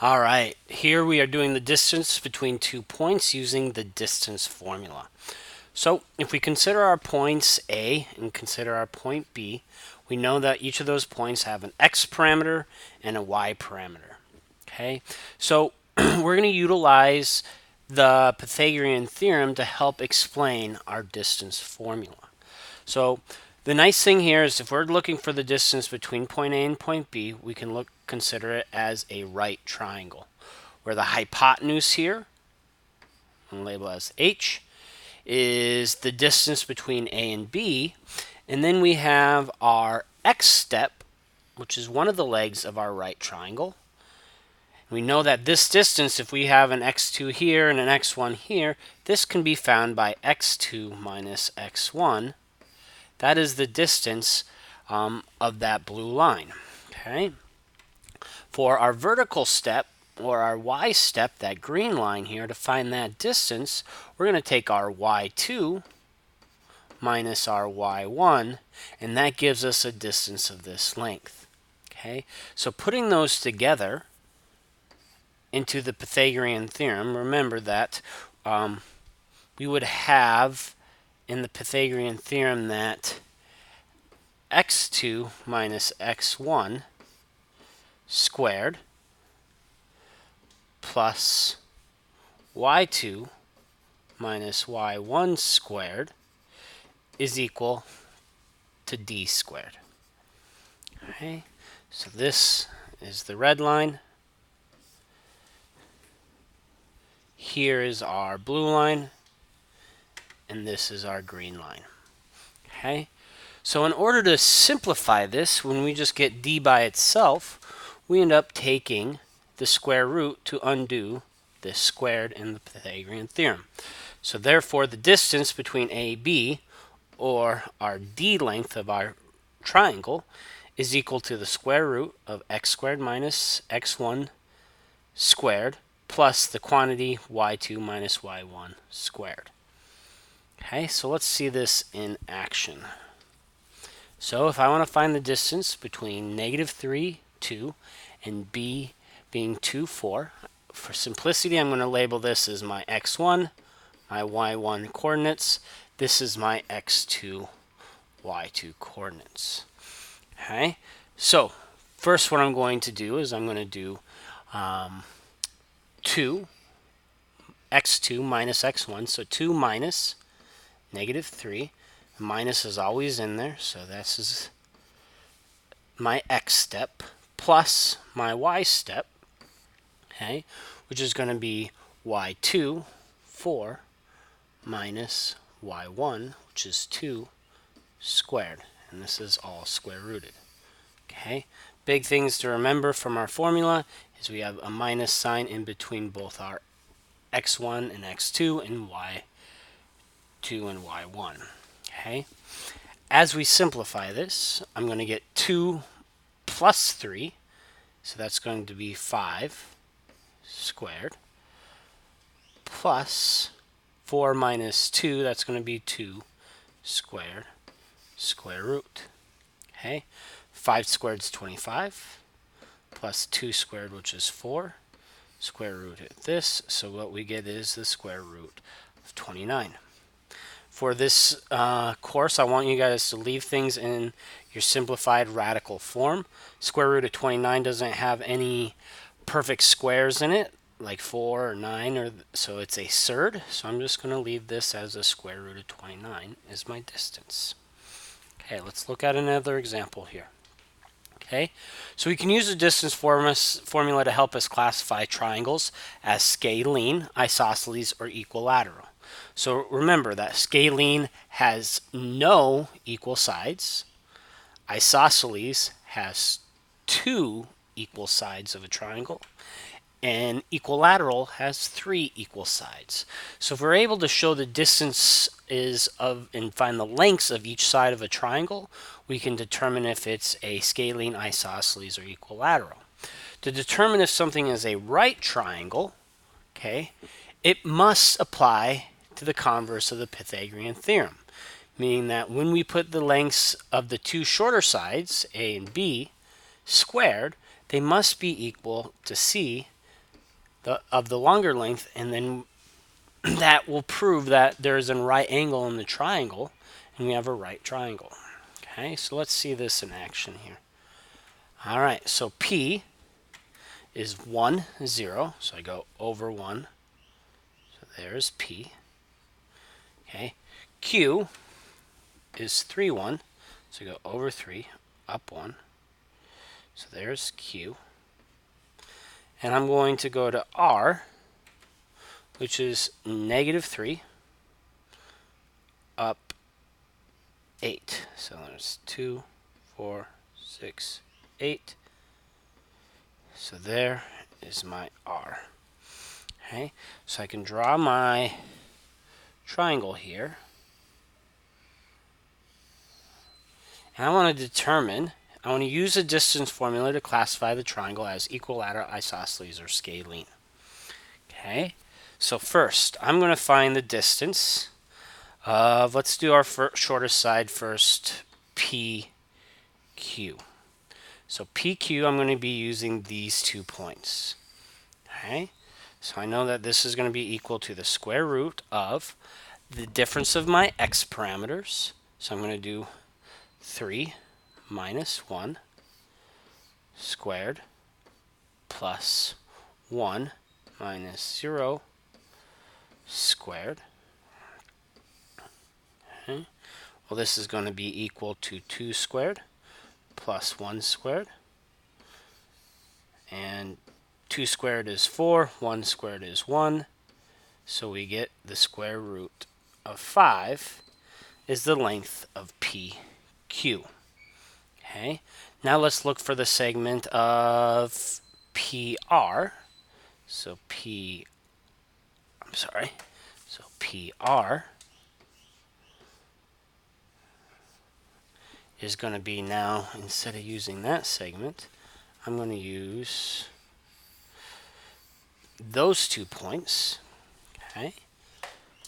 All right, here we are doing the distance between 2 points using the distance formula. So if we consider our points A and consider our point B, we know that each of those points have an x parameter and a y parameter. Okay, so we're going to utilize the Pythagorean theorem to help explain our distance formula. So the nice thing here is if we're looking for the distance between point A and point B, we can consider it as a right triangle, where the hypotenuse here, I'm going to label as h, is the distance between A and B, and then we have our x step, which is one of the legs of our right triangle. We know that this distance, if we have an x2 here and an x1 here, this can be found by x2 minus x1. That is the distance of that blue line. Okay. For our vertical step, or our y step, that green line here, to find that distance, we're going to take our y2 minus our y1, and that gives us a distance of this length. Okay, so putting those together into the Pythagorean theorem, remember that we would have in the Pythagorean theorem that x2 minus x1 squared plus y2 minus y1 squared is equal to d squared. Okay, so this is the red line. Here is our blue line, and this is our green line. Okay, so in order to simplify this, when we just get d by itself, we end up taking the square root to undo this squared in the Pythagorean theorem. So therefore, the distance between AB, or our d length of our triangle, is equal to the square root of x squared minus x1 squared plus the quantity y2 minus y1 squared. Okay, so let's see this in action. So if I want to find the distance between -3, 2, and b being 2, 4, for simplicity, I'm going to label this as my x1, my y1 coordinates. This is my x2, y2 coordinates. Okay, so first what I'm going to do is I'm going to do 2 x2 minus x1, so 2 minus -3. Minus is always in there, so this is my x step plus my y step, okay, which is going to be y2, 4, minus y1, which is 2 squared, and this is all square rooted. Okay, big things to remember from our formula is we have a minus sign in between both our x1 and x2 and y2 and y1. Okay, as we simplify this, I'm going to get 2 plus 3, so that's going to be 5 squared, plus 4 minus 2, that's going to be 2 squared, square root. Okay, 5 squared is 25, plus 2 squared, which is 4, square root of this, so what we get is the square root of 29. For this course, I want you guys to leave things in your simplified radical form. Square root of 29 doesn't have any perfect squares in it, like 4 or 9, so it's a surd. So I'm just going to leave this as a square root of 29 is my distance. Okay, let's look at another example here. Okay, so we can use the distance formula to help us classify triangles as scalene, isosceles, or equilateral. So remember that scalene has no equal sides. Isosceles has 2 equal sides of a triangle. And equilateral has 3 equal sides. So if we're able to show the distance and find the lengths of each side of a triangle, we can determine if it's a scalene, isosceles, or equilateral. To determine if something is a right triangle, okay, it must apply to the converse of the Pythagorean theorem, meaning that when we put the lengths of the two shorter sides, A and B, squared, they must be equal to C of the longer length, and then that will prove that there is a right angle in the triangle, and we have a right triangle. Okay, so let's see this in action here. All right, so P is 1, 0, so I go over 1. So there's P. Okay, Q is 3, 1, so I go over 3, up 1. So there's Q. And I'm going to go to R, which is negative 3, up 8. So there's 2, 4, 6, 8. So there is my R. Okay, so I can draw my triangle here. And I want to use the distance formula to classify the triangle as equilateral, isosceles, or scalene. Okay, so first I'm going to find the distance of, let's do our shortest side first, PQ. So PQ, I'm going to be using these 2 points. Okay, so I know that this is going to be equal to the square root of the difference of my x parameters. So I'm going to do 3 minus 1 squared plus 1 minus 0 squared. Okay. Well, this is going to be equal to 2 squared plus 1 squared. And 2 squared is 4, 1 squared is 1. So we get the square root of 5 is the length of PQ. Okay, now let's look for the segment of PR. So PR is going to be, now, instead of using that segment, I'm going to use those 2 points. Okay,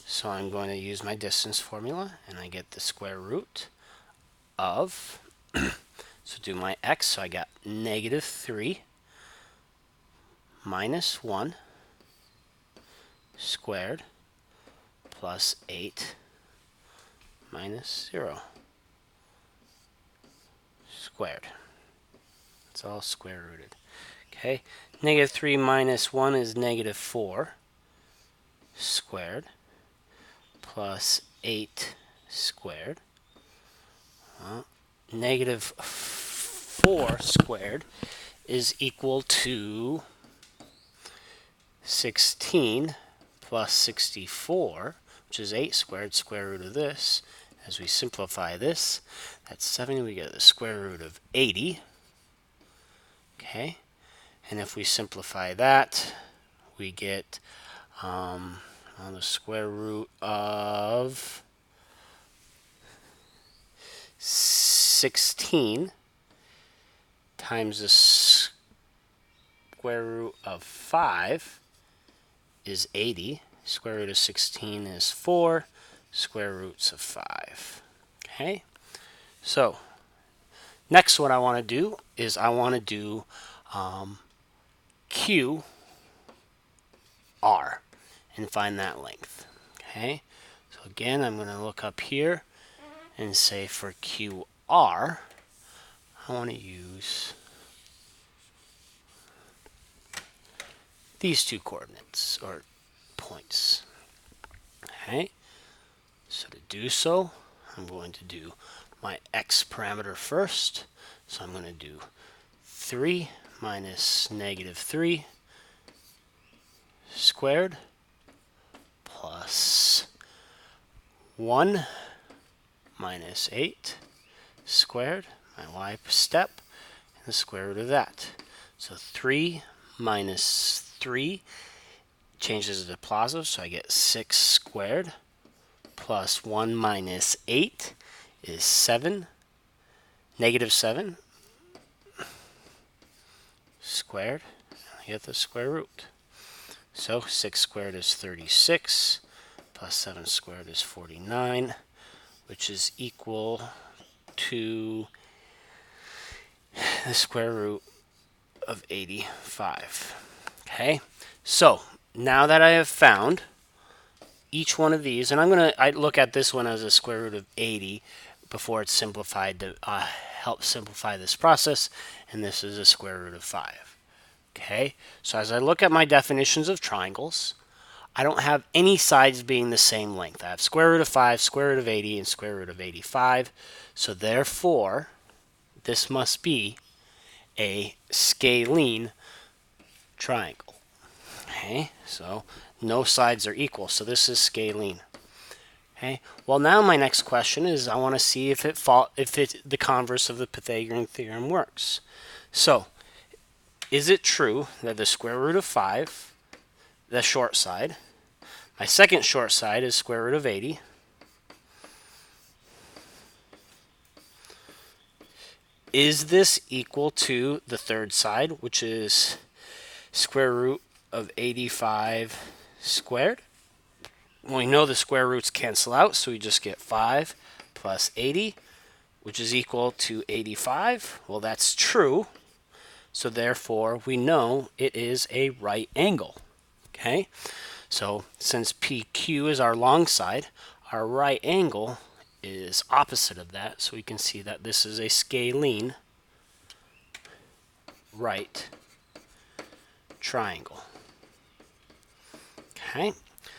so I'm going to use my distance formula, and I get the square root of, so do my x, so I got negative 3 minus 1 squared plus 8 minus 0 squared. It's all square rooted. Okay, negative 3 minus 1 is negative 4 squared plus 8 squared. Negative 4 squared is equal to 16 plus 64, which is 8 squared, square root of this. As we simplify this, that's 70, we get the square root of 80. Okay, and if we simplify that, we get the square root of 16 times the square root of 5 is 80. Square root of 16 is 4. Square roots of 5. Okay, so next what I want to do is I want to do QR and find that length. Okay, so again, I'm going to look up here and say for QR, I want to use these 2 coordinates or points. Okay, so to do so, I'm going to do my x parameter first. So I'm going to do 3 minus negative 3 squared plus 1 minus 8 squared, my y step, and the square root of that. So 3 minus 3 changes it to positive, so I get 6 squared plus 1 minus 8 is 7, negative 7 squared, I get the square root. So 6 squared is 36, plus 7 squared is 49, which is equal to the square root of 85. Okay, So now that I have found each one of these, and I look at this one as a square root of 80 before it's simplified to help simplify this process, and this is a square root of 5. Okay, so as I look at my definitions of triangles, I don't have any sides being the same length. I have square root of 5, square root of 80, and square root of 85. So therefore, this must be a scalene triangle. Okay, so no sides are equal, so this is scalene. Okay, well now my next question is I want to see if the converse of the Pythagorean theorem works. So, is it true that the square root of 5, the short side, my second short side is square root of 80, is this equal to the third side, which is square root of 85 squared? Well, we know the square roots cancel out, so we just get 5 plus 80, which is equal to 85. Well, that's true, so therefore we know it is a right angle. Okay, so since PQ is our long side, our right angle is opposite of that, so we can see that this is a scalene right triangle. Okay,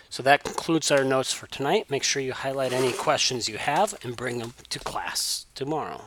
so that concludes our notes for tonight. Make sure you highlight any questions you have and bring them to class tomorrow.